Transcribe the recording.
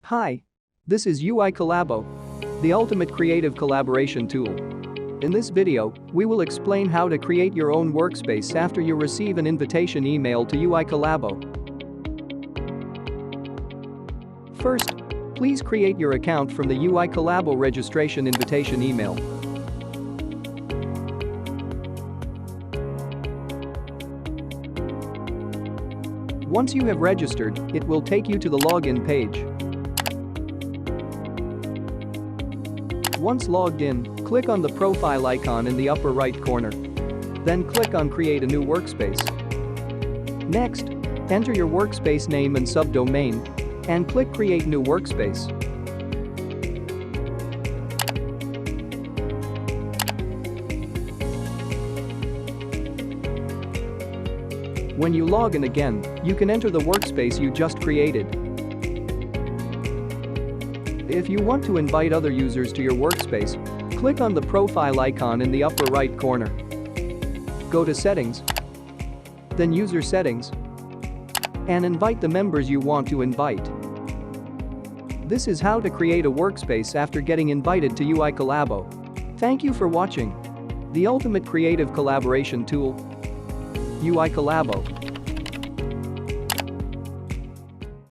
Hi. This is UI Collabo, the ultimate creative collaboration tool. In this video, we will explain how to create your own workspace after you receive an invitation email to UI Collabo. First, please create your account from the UI Collabo registration invitation email. Once you have registered, it will take you to the login page. Once logged in, click on the profile icon in the upper right corner. Then click on Create a New Workspace. Next, enter your workspace name and subdomain, and click Create New Workspace. When you log in again, you can enter the workspace you just created. If you want to invite other users to your workspace, click on the profile icon in the upper right corner. Go to Settings, then User Settings, and invite the members you want to invite. This is how to create a workspace after getting invited to UI Collabo. Thank you for watching. The ultimate creative collaboration tool, UI Collabo.